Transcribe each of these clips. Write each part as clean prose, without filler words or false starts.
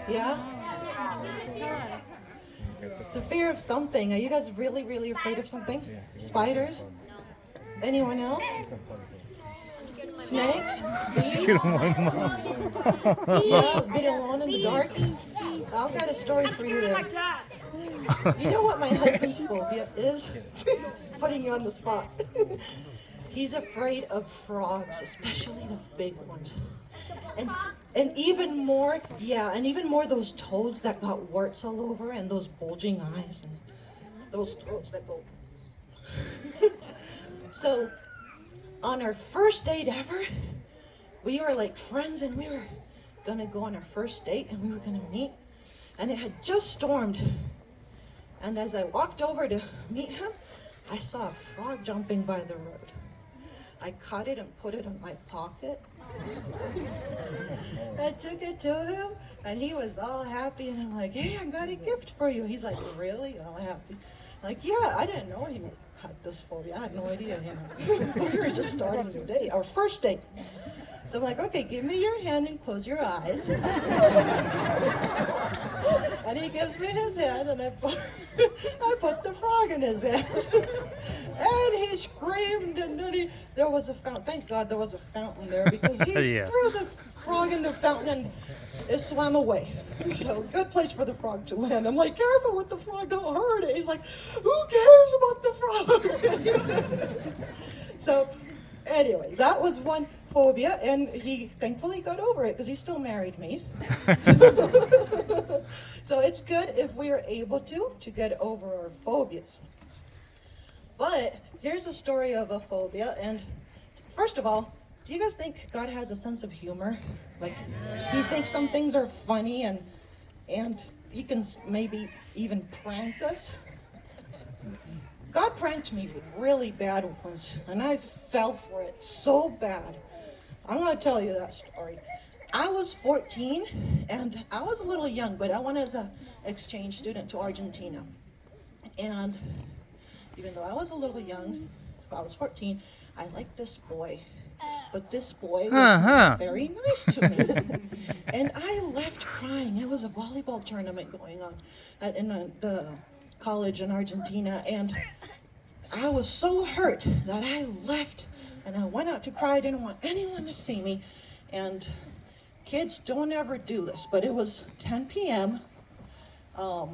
Yeah? It's a fear of something. Are you guys really, really afraid of something? Spiders? Anyone else? Snakes? Bees? Yeah, being alone in the dark? I've got a story for you there. You know what my husband's phobia is? Putting you on the spot. He's afraid of frogs, especially the big ones. And and even more, yeah, and even more those toads that got warts all over and those bulging eyes and those toads that go. So on our first date ever, we were like friends and we were gonna go on our first date and we were gonna meet, and it had just stormed. And as I walked over to meet him, I saw a frog jumping by the road. I caught it and put it in my pocket. I took it to him, and he was all happy, and I'm like, hey, I got a gift for you. He's like, really? All happy. Like, yeah, I didn't know he had this phobia. I had no idea, we were just starting the date, our first date. So I'm like, okay, give me your hand and close your eyes. And he gives me his hand, and I put the frog in his hand. And he screamed, and then there was a fountain. Thank God there was a fountain there, because he threw the frog in the fountain and it swam away. So good place for the frog to land. I'm like, careful with the frog, don't hurt it. He's like, who cares about the frog? So anyways, that was one phobia, and he thankfully got over it because he still married me. So it's good if we are able to get over our phobias. But here's a story of a phobia, and first of all, do you guys think God has a sense of humor? Like, he thinks some things are funny, and he can maybe even prank us? God pranked me really bad once, and I fell for it so bad. I'm going to tell you that story. I was 14, and I was a little young, but I went as an exchange student to Argentina. And even though I was a little young, I was 14, I liked this boy. But this boy was very nice to me. And I left crying. It was a volleyball tournament going on in the college in Argentina, and I was so hurt that I left and I went out to cry. I didn't want anyone to see me. And kids, don't ever do this, but it was 10 p.m.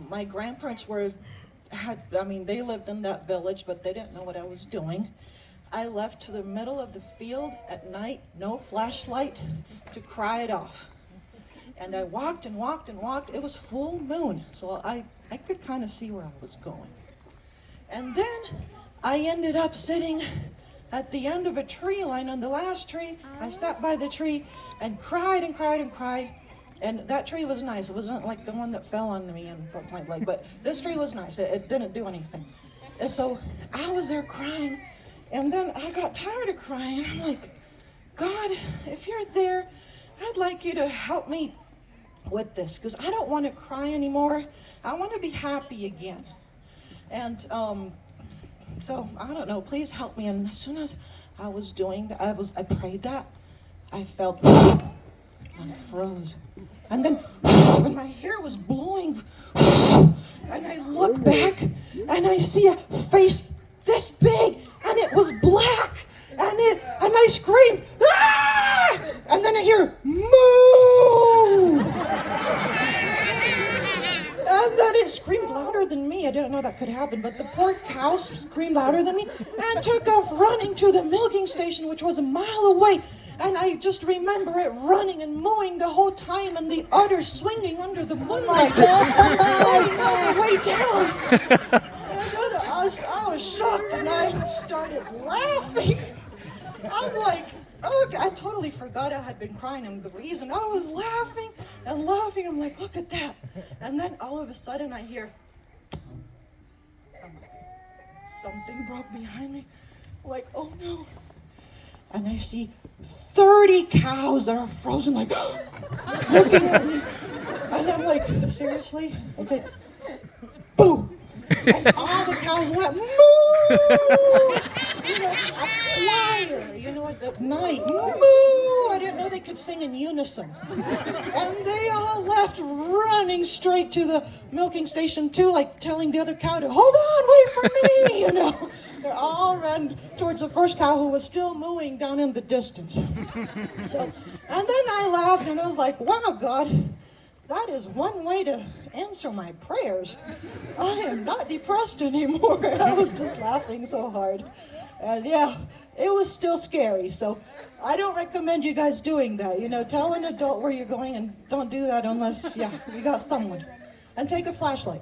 My grandparents they lived in that village, but they didn't know what I was doing. I left to the middle of the field at night, no flashlight, to cry it off. And I walked and walked and walked. It was full moon, so I could kind of see where I was going. And then I ended up sitting at the end of a tree line on the last tree. I sat by the tree and cried and cried and cried. And that tree was nice. It wasn't like the one that fell on me and broke my leg, but this tree was nice. It didn't do anything. And so I was there crying, and then I got tired of crying. I'm like, God, if you're there, I'd like you to help me with this, because I don't want to cry anymore. I want to be happy again. And so I don't know, please help me. And as soon as I was doing that, I prayed that, I felt I froze. And then when my hair was blowing, and I look back and I see a face this big, and it was black, and I screamed, ah! And then I hear moo! And then it screamed louder than me. I didn't know that could happen, but the poor cow screamed louder than me and took off running to the milking station, which was a mile away. And I just remember it running and mooing the whole time, and the udders swinging under the moonlight, sliding all the way down. And then I was shocked, and I started laughing. I'm like, oh, I totally forgot I had been crying, and the reason I was laughing and laughing, I'm like, look at that. And then all of a sudden I hear, I'm like, something broke behind me. I'm like, oh no. And I see 30 cows that are frozen, like, looking at me. And I'm like, seriously? Okay. Boo! And all the cows went, moo! You know, a choir, at night, moo! I didn't know they could sing in unison. And they all left running straight to the milking station too, like telling the other cow to hold on, wait for me, you know. They all ran towards the first cow who was still mooing down in the distance. So, and then I laughed and I was like, wow, God, that is one way to answer my prayers. I am not depressed anymore. I was just laughing so hard. And yeah, it was still scary. So I don't recommend you guys doing that. You know, tell an adult where you're going and don't do that unless, yeah, you got someone. And take a flashlight.